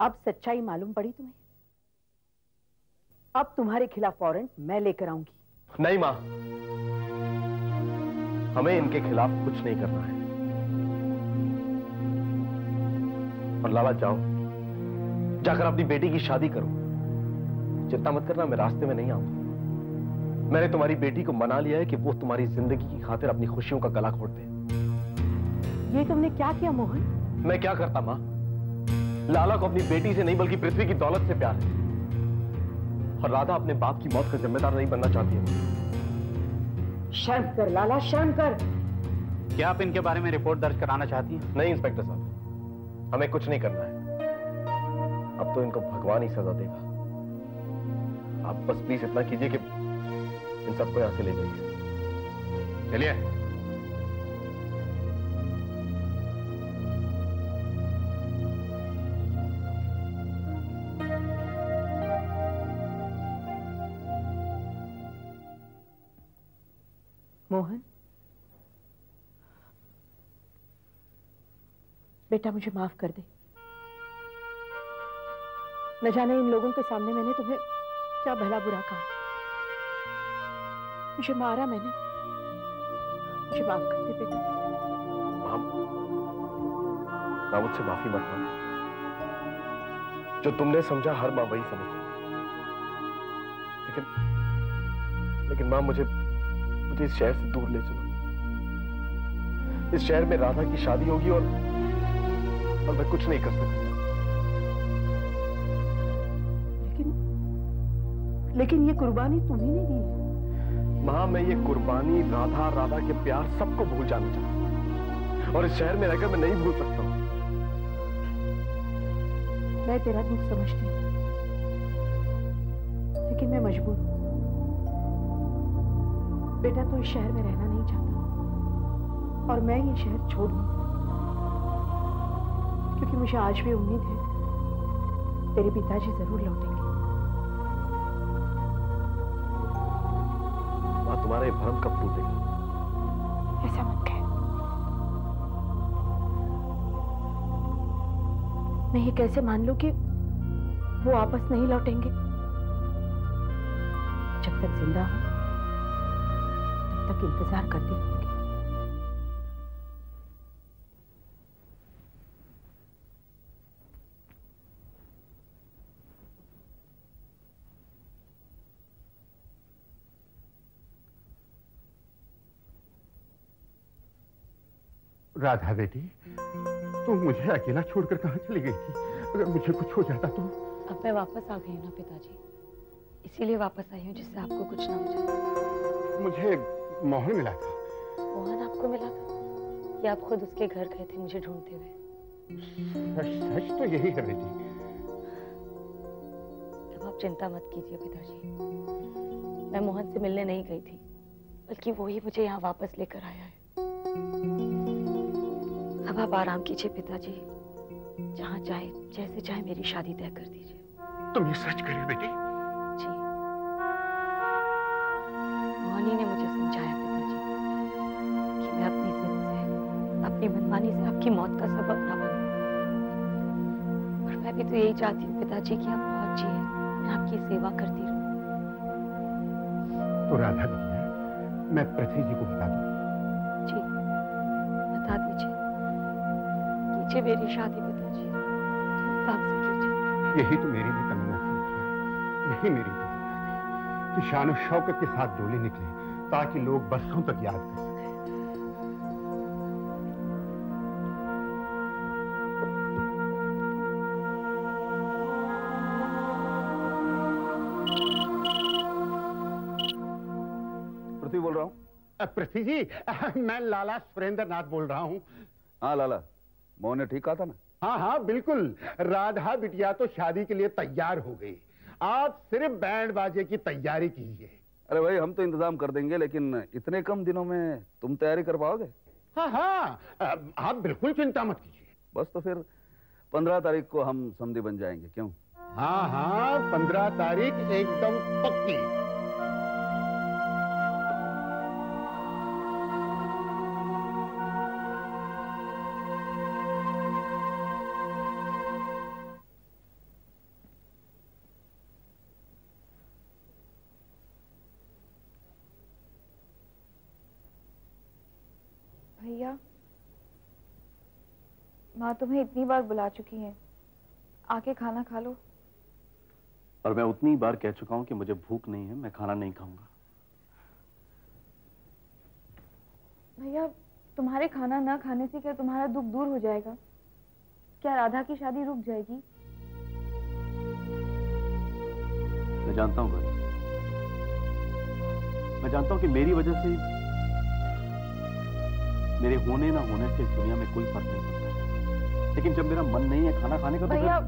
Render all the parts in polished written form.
अब सच्चाई मालूम पड़ी तुम्हें? अब तुम्हारे खिलाफ वारंट मैं लेकर आऊंगी। नहीं मां, हमें इनके खिलाफ कुछ नहीं करना है। और लाला जाओ, जाकर अपनी बेटी की शादी करो। चिंता मत करना, मैं रास्ते में नहीं आऊंगा। मैंने तुम्हारी बेटी को मना लिया है कि वो तुम्हारी जिंदगी की खातिर अपनी खुशियों का गला घोट दे। ये तुमने क्या किया मोहन? मैं क्या करता मां? लाला को अपनी बेटी से नहीं बल्कि पृथ्वी की दौलत से प्यार है। और राधा अपने बाप की मौत का जिम्मेदार नहीं बनना चाहती है। शर्म कर लाला, शर्म कर। क्या आप इनके बारे में रिपोर्ट दर्ज कराना चाहती हैं? नहीं इंस्पेक्टर साहब, हमें कुछ नहीं करना है। अब तो इनको भगवान ही सजा देगा। आप बस प्लीज इतना कीजिए कि इन सबको यहां से ले जाइए। चलिए। मोहन बेटा, मुझे माफ कर दे। न जाने इन लोगों के सामने मैंने तुम्हें क्या भला बुरा कहा। मुझे मारा मैंने, मुझे माफ कर दे बेटा। मां मुझसे माफी मत मांग। जो तुमने समझा हर मां वही समझती। लेकिन मां मुझे इस शहर से दूर ले चलो। इस शहर में राधा की शादी होगी और मैं कुछ नहीं कर सकता। लेकिन ये कुर्बानी तुम्ही ने दी है। मां, मैं ये कुर्बानी, राधा के प्यार सबको भूल जाना चाहता हूं। और इस शहर में रहकर मैं नहीं भूल सकता हूं। मैं तेरा दुख समझती हूं, लेकिन मैं मजबूर हूं। बेटा तो इस शहर में रहना नहीं चाहता और मैं ये शहर छोड़ नहीं सकती, क्योंकि मुझे आज भी उम्मीद है तेरे पिताजी जरूर लौटेंगे। मां, तुम्हारा ये भ्रम कब टूटेगा? ऐसा मत कह। मैं ये कैसे मान लूं कि वो वापस नहीं लौटेंगे? जब तक जिंदा हूं तक इंतजार करते होंगे। राधा बेटी, तुम मुझे अकेला छोड़कर कहां चली गई थी? अगर मुझे कुछ हो जाता तो? अब मैं वापस आ गई हूं ना पिताजी, इसीलिए वापस आई हूं जिससे आपको कुछ ना हो जाए। मुझे मोहन मिला था। मोहन आपको मिला था या आप खुद उसके घर गए थे मुझे ढूंढते हुए? सच तो यही है बेटी। अब आप चिंता मत कीजिए पिताजी, मैं मोहन से मिलने नहीं गई थी, बल्कि वो ही मुझे यहाँ वापस लेकर आया है। अब आप आराम कीजिए पिताजी, जहाँ चाहे जैसे चाहे मेरी शादी तय कर दीजिए। तुम ये सच करी बेटी? जी, मोहनी ने मुझे समझाया पिताजी कि मैं अपनी जिद से, अपनी मनमानी से आपकी मौत का सबब ना बनूं। और मैं भी तो यही चाहती हूँ पिताजी कि आप बहुत जिए, मैं आपकी सेवा करती रहूं। तो राधा भैया, मैं पृथ्वी जी को बता दूं? जी, बता दीजिए। कीजिए मेरी शादी पिताजी, धूमधाम से कीजिए। यही तो मेरी भी तमन्ना थी मुखिया, यही मेरी दुआ थी कि शान शौकत के साथ डोली निकले ताकि लोग बरसों तक याद कर सकें। पृथ्वी बोल रहा हूँ। पृथ्वी जी, मैं लाला सुरेंद्र नाथ बोल रहा हूँ। हाँ लाला, मोहन ने ठीक कहा था ना? हाँ हाँ बिल्कुल, राधा बिटिया तो शादी के लिए तैयार हो गई। आप सिर्फ बैंड बाजे की तैयारी कीजिए। अरे भाई, हम तो इंतजाम कर देंगे, लेकिन इतने कम दिनों में तुम तैयारी कर पाओगे? हाँ हाँ, आप बिल्कुल चिंता मत कीजिए। बस तो फिर 15 तारीख को हम समधी बन जाएंगे, क्यों? हाँ हाँ, 15 तारीख एकदम पक्की। माँ तुम्हें इतनी बार बुला चुकी हैं, आके खाना खा लो। और मैं उतनी बार कह चुका हूं कि मुझे भूख नहीं है, मैं खाना नहीं खाऊंगा। भैया, तुम्हारे खाना ना खाने से क्या तुम्हारा दुख दूर हो जाएगा? क्या राधा की शादी रुक जाएगी? मैं जानता हूं गौरी, मैं जानता हूं कि मेरी वजह से मेरे होने ना होने से इस दुनिया में कोई फर्क नहीं पड़ता, लेकिन जब मेरा मन नहीं है खाना खाने का तो भैया,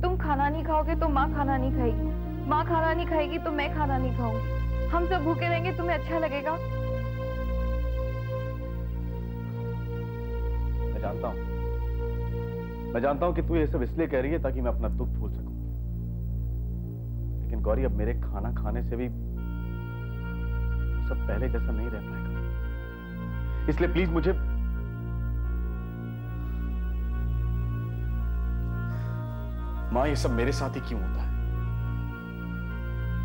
तुम खाना नहीं खाओगे तो माँ खाना नहीं खाएगी, माँ खाना नहीं खाएगी तो मैं खाना नहीं खाऊंगी। हम सब भूखे रहेंगे, तुम्हें अच्छा लगेगा? मैं जानता हूं कि तू ये सब इसलिए कह रही है ताकि मैं अपना दुख भूल सकूं, लेकिन गौरी अब मेरे खाना खाने से भी सब पहले जैसा नहीं रह पाएगा, इसलिए प्लीज मुझे मां, ये सब मेरे साथ ही क्यों होता है?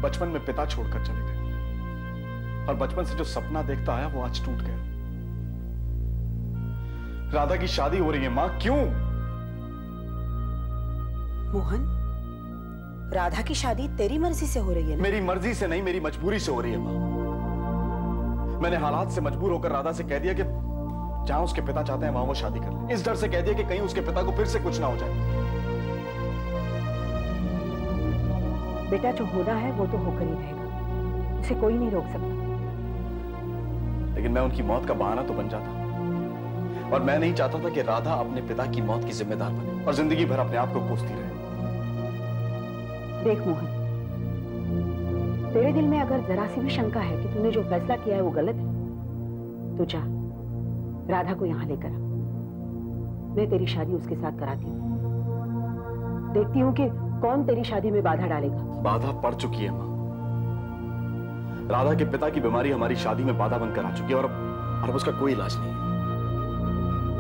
बचपन में पिता छोड़कर चले गए और बचपन से जो सपना देखता आया वो आज टूट गया। राधा की शादी हो रही है मां, क्यों? मोहन, राधा की शादी तेरी मर्जी से हो रही है ना? मेरी मर्जी से नहीं, मेरी मजबूरी से हो रही है मां। मैंने हालात से मजबूर होकर राधा से कह दिया कि जहां उसके पिता चाहते हैं वहां वो शादी कर ले। इस डर से कह दिया कि कहीं उसके पिता को फिर से कुछ ना हो जाए। बेटा, जो होना है वो तो होकर ही रहेगा, उसे कोई नहीं रोक सकता। लेकिन मैं उनकी मौत का बहाना तो बन जाता, और मैं नहीं चाहता था कि राधा अपने पिता की मौत की जिम्मेदार बने और जिंदगी भर अपने आप को कोसती रहे। देख मोहन, तेरे दिल में अगर जरा सी भी शंका है कि तूने जो फैसला किया है वो गलत है, तो जा राधा को यहां लेकर आ। मैं तेरी शादी उसके साथ कराती हूँ। देखती हूँ कि कौन तेरी शादी में बाधा डालेगा। बाधा पड़ चुकी है मां। राधा के पिता की बीमारी हमारी शादी में बाधा बनकर आ चुकी है और अब उसका कोई इलाज नहीं है।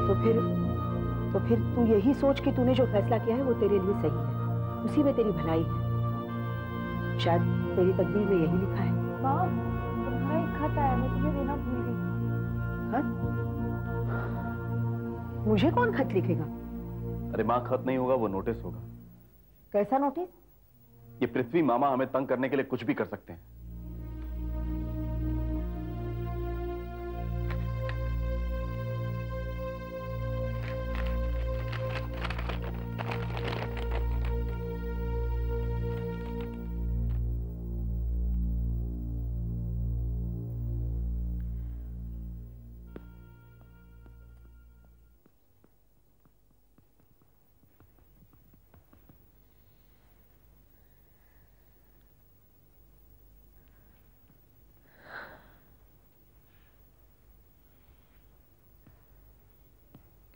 तो फिर तू यही सोच कि तूने जो फैसला किया है वो तेरे लिए सही है, उसी में तेरी भलाई है। शायद तेरी तकदीर में यही लिखा है। माँ, तुम्हारा एक खत आया, मैं तुम्हें देना भूल गई। खत? मुझे कौन खत लिखेगा? अरे मां, खत नहीं होगा, वो नोटिस होगा। कैसा नोटिस? ये पृथ्वी मामा हमें तंग करने के लिए कुछ भी कर सकते हैं।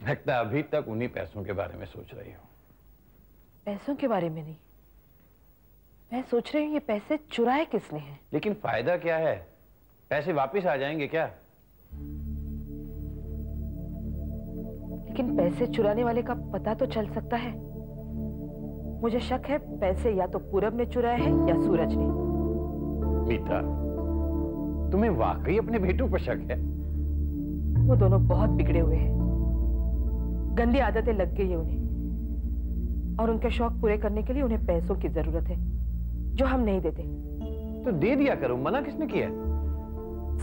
लगता है अभी तक उन्हीं पैसों के बारे में सोच रही हो। पैसों के बारे में नहीं, मैं सोच रही हूँ ये पैसे चुराए किसने हैं। लेकिन फायदा क्या है? पैसे वापस आ जाएंगे क्या? लेकिन पैसे चुराने वाले का पता तो चल सकता है। मुझे शक है पैसे या तो पूरब ने चुराए हैं या सूरज ने। मीता, तुम्हें वाकई अपने बेटों पर शक है? वो दोनों बहुत बिगड़े हुए हैं, गंदी आदतें लग गई है उन्हें, और उनके शौक पूरे करने के लिए उन्हें पैसों की जरूरत है जो हम नहीं देते। तो दे दिया करो, मना किसने किया?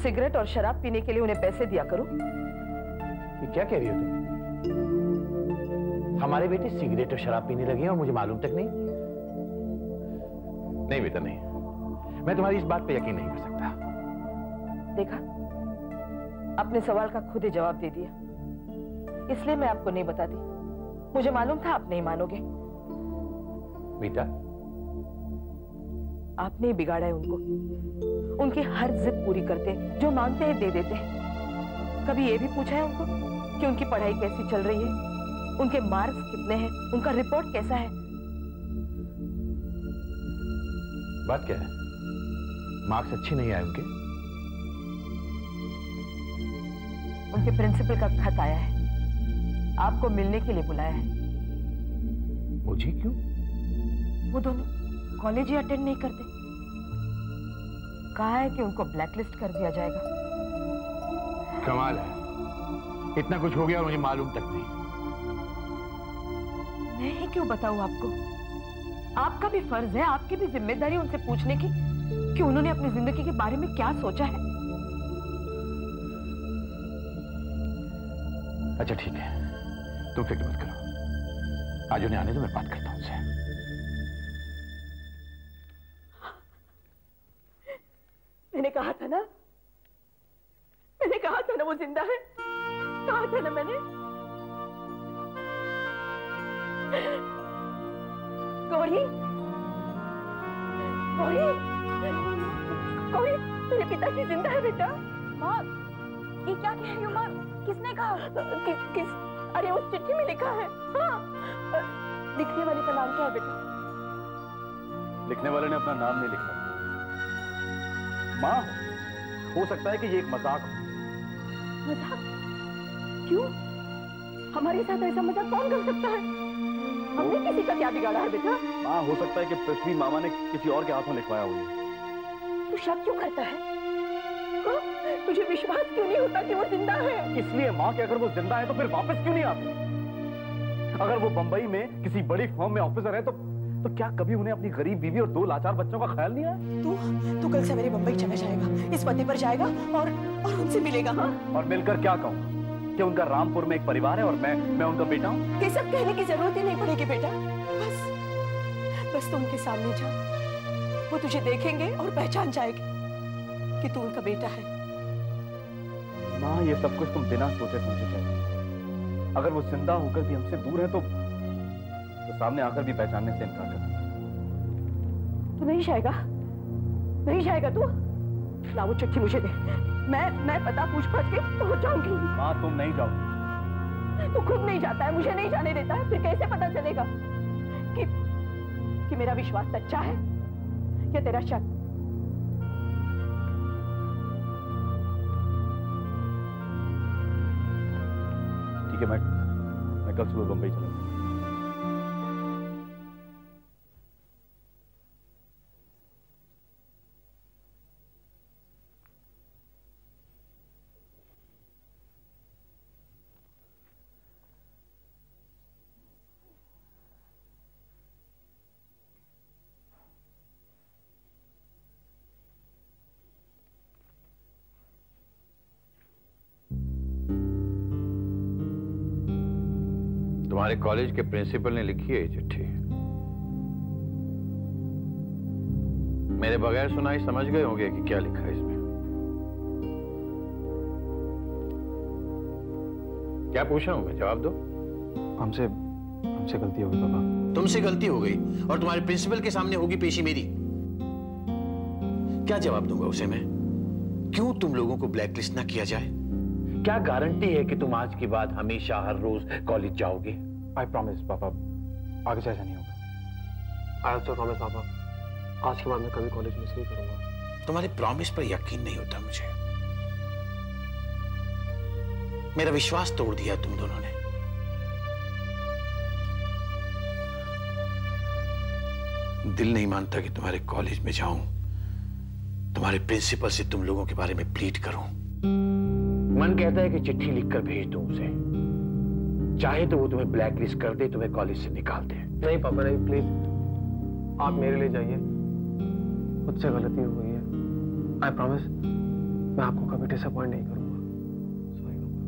सिगरेट और शराब पीने के लिए उन्हें पैसे दिया करो। ये क्या कह रही हो तुम? हमारे बेटे सिगरेट और शराब पीने लगे हैं और मुझे मालूम तक नहीं? नहीं बेटा, नहीं, मैं तुम्हारी इस बात पे यकीन नहीं कर सकता। देखा, अपने सवाल का खुद ही जवाब दे दिया, इसलिए मैं आपको नहीं बताती। मुझे मालूम था आप नहीं मानोगे। मीता, आपने ही बिगाड़ा है उनको। उनकी हर जिद पूरी करते, जो मांगते हैं दे देते हैं। कभी ये भी पूछा है उनको कि उनकी पढ़ाई कैसी चल रही है, उनके मार्क्स कितने हैं, उनका रिपोर्ट कैसा है? बात क्या है? मार्क्स अच्छे नहीं आए उनके? उनके प्रिंसिपल का खत आया है, आपको मिलने के लिए बुलाया है। मुझे क्यों? वो दोनों कॉलेज ही अटेंड नहीं करते। कहा है कि उनको ब्लैकलिस्ट कर दिया जाएगा। कमाल है, इतना कुछ हो गया और मुझे मालूम तक नहीं। मैं ही क्यों बताऊं आपको? आपका भी फर्ज है, आपकी भी जिम्मेदारी उनसे पूछने की कि उन्होंने अपनी जिंदगी के बारे में क्या सोचा है। अच्छा ठीक है, तुम फिक्र मत करो, आज उन्हें आने दो, मैं बात करता हूं उनसे। मैंने कहा था ना वो जिंदा है, कहा था ना मैंने। गौरी, गौरी, गौरी, तेरे पिताजी जिंदा है बेटा। माँ, ये क्या कह रही हो माँ? किसने कहा? किस? अरे उस चिट्ठी में लिखा है। हाँ, लिखने वाले का नाम क्या है बेटा? लिखने वाले ने अपना नाम नहीं लिखा। माँ, हो सकता है कि ये एक मजाक हो। मजाक? क्यों? हमारे साथ ऐसा मजाक कौन कर सकता है? हमने किसी का क्या बिगाड़ा है बेटा? माँ, हो सकता है कि पृथ्वी मामा ने किसी और के हाथों लिखवाया हुआ। तू शक क्यों करता है? हाँ? तुझे विश्वास क्यों नहीं होता कि वो जिंदा है? इसलिए माँ कि अगर वो जिंदा है तो फिर वापस क्यों नहीं आते? अगर वो बंबई में किसी बड़ी फर्म में ऑफिसर है तो क्या कभी उन्हें अपनी गरीब बीवी और 2 लाचार बच्चों का ख्याल नहीं आया? तू कल सवेरे बंबई चला जाएगा, इस पते पर जाएगा और उनसे मिलेगा। हाँ? और मिलकर क्या कहूँ कि उनका रामपुर में एक परिवार है और मैं उनका बेटा हूँ? ये सब कहने की जरूरत ही नहीं पड़ेगी बेटा। बस तू उनके सामने जा, वो तुझे देखेंगे और पहचान जाएंगे कि तू उनका बेटा है। माँ, ये सब कुछ तुम बिना सोचे समझे कहते हो। अगर वो जिंदा होकर भी हमसे दूर है तो सामने आकर भी पहचानने से इनकार कर। तू नहीं जाएगा? नहीं जाएगा तू? ला वो चिट्ठी मुझे दे, मैं पता पूछ पाछ के पहुंच जाऊंगी। माँ, तुम नहीं जाओ। तू खुद नहीं जाता है, मुझे नहीं जाने देता है, फिर कैसे पता चलेगा कि मेरा विश्वास सच्चा है या तेरा शक? ठीक है, मैं कल सुबह बंबई चलूंगा। तुम्हारे कॉलेज के प्रिंसिपल ने लिखी है ये चिट्ठी। मेरे बगैर सुनाई समझ गए होंगे कि क्या लिखा है इसमें। क्या पूछा हूं मैं, जवाब दो। हमसे गलती हो गई पापा। तुमसे गलती हो गई और तुम्हारे प्रिंसिपल के सामने होगी पेशी मेरी। क्या जवाब दूंगा उसे मैं? क्यों तुम लोगों को ब्लैकलिस्ट ना किया जाए? क्या गारंटी है कि तुम आज के बाद हमेशा हर रोज कॉलेज जाओगे? आई प्रॉमिस पापा, आगे से ऐसा नहीं होगा। आई ऑल्सो प्रॉमिस पापा, आज के बाद मैं कभी कॉलेज मिस नहीं करूंगा। तुम्हारे प्रॉमिस पर यकीन नहीं होता मुझे। मेरा विश्वास तोड़ दिया तुम दोनों ने। दिल नहीं मानता कि तुम्हारे कॉलेज में जाऊं, तुम्हारे प्रिंसिपल से तुम लोगों के बारे में प्लीड करूं। मन कहता है कि चिट्ठी लिखकर भेज दूं उसे, चाहे तो वो तुम्हें ब्लैकलिस्ट कर दे, तुम्हें कॉलेज से निकाल दे। नहीं पापा नहीं, प्लीज आप मेरे लिए जाइए, मुझसे गलती हो गई है। आई प्रॉमिस मैं आपको कभी डिसअपॉइंट नहीं करूंगा। सॉरी पापा।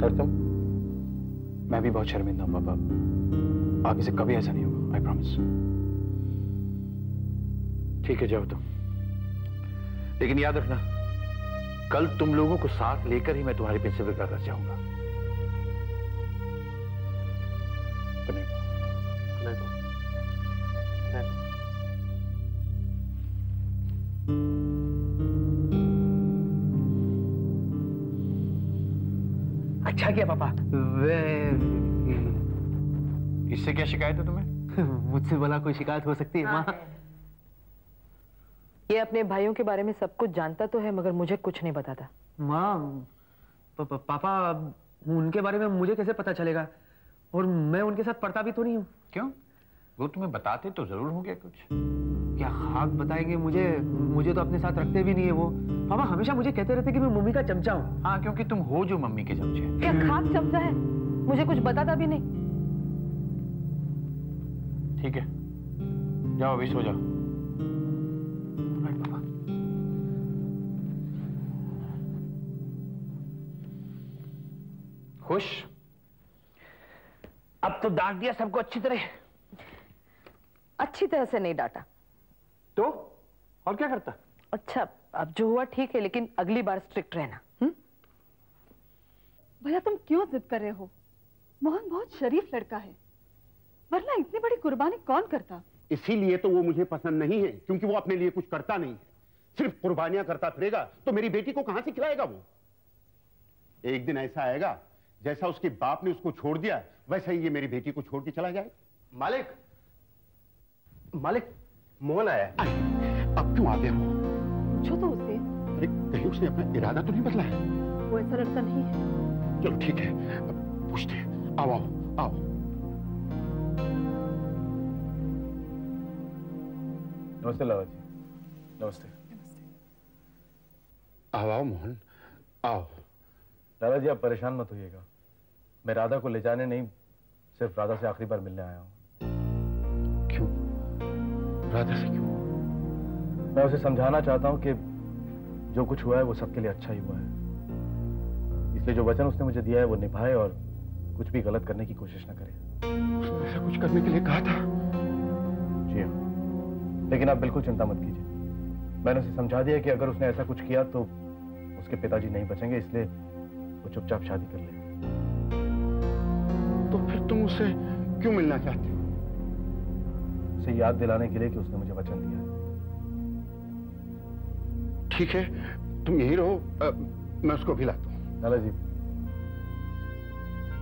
और तुम? मैं भी बहुत शर्मिंदा हूं पापा, आगे से कभी ऐसा नहीं होगा। I promise. ठीक है, जाओ तुम, लेकिन याद रखना कल तुम लोगों को साथ लेकर ही मैं तुम्हारे प्रिंसिपल का घर जाऊंगा। अच्छा किया पापा। इससे क्या शिकायत है तुम्हें? मुझसे भला कोई शिकायत हो सकती है माँ? ये अपने भाइयों के बारे में सब कुछ जानता तो है, मगर मुझे कुछ नहीं बताता। माँ, पापा उनके बारे में मुझे कैसे पता चलेगा? और मैं उनके साथ पढ़ता भी तो नहीं हूँ। क्यों? वो तुम्हें बताते तो जरूर होंगे कुछ। क्या खाक बताएंगे मुझे? मुझे तो अपने साथ रखते भी नहीं है वो। पापा हमेशा मुझे कहते रहते कि मैं मम्मी का चमचा हूँ। हाँ, क्योंकि तुम हो जो मम्मी के चमचे। क्या खाक चमचा है? मुझे कुछ बताता भी नहीं। ठीक है, जाओ अभी सो जाओ। पापा खुश? अब तो डांट दिया सबको अच्छी तरह। अच्छी तरह से नहीं डांटा तो और क्या करता? अच्छा, अब जो हुआ ठीक है, लेकिन अगली बार स्ट्रिक्ट रहना। भैया तुम क्यों जिद कर रहे हो? मोहन बहुत शरीफ लड़का है, वरना इतनी बड़ी कुर्बानी कौन करता? इसीलिए तो वो मुझे पसंद नहीं है, क्योंकि वो अपने लिए कुछ करता नहीं है, सिर्फ कुर्बानियां करता फिरेगा तो मेरी बेटी को कहां से खिलाएगा वो? एक दिन ऐसा आएगा जैसा उसके बाप ने उसको छोड़ दिया, वैसा ही ये मेरी बेटी को छोड़ के चला जाए। मालिक, मालिक, मोहन आया है। अब क्यों आ गया वो? पूछो तो उसे। अरे कहीं उसने अपना इरादा तो नहीं बदला है? वो ऐसा लड़का नहीं है। चलो ठीक है, अब पूछते हैं। आओ आओ आओ। नमस्ते लाला जी। नमस्ते। आओ आओ मोहन, आओ। लाला जी, आप परेशान मत होइएगा। मैं राधा को ले जाने नहीं, सिर्फ राधा से आखिरी बार मिलने आया हूँ। क्यों? राधा से क्यों? मैं उसे समझाना चाहता हूँ कि जो कुछ हुआ है वो सबके लिए अच्छा ही हुआ है। इसलिए जो वचन उसने मुझे दिया है वो निभाए और कुछ भी गलत करने की कोशिश ना करे। उसने ऐसा कुछ करने के लिए कहा था? जी हाँ, लेकिन आप बिल्कुल चिंता मत कीजिए। मैंने उसे समझा दिया कि अगर उसने ऐसा कुछ किया तो उसके पिताजी नहीं बचेंगे, इसलिए वो चुपचाप शादी कर ले। तो फिर तुम उसे क्यों मिलना चाहते हो? उसे याद दिलाने के लिए कि उसने मुझे वचन दिया है। ठीक है, तुम यहीं रहो, मैं उसको भी लाता हूँ। लाला जी,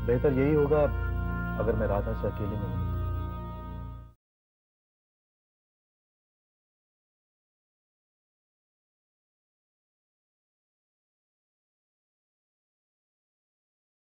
बेहतर यही होगा अगर मैं राधा से अकेले में मिलूं।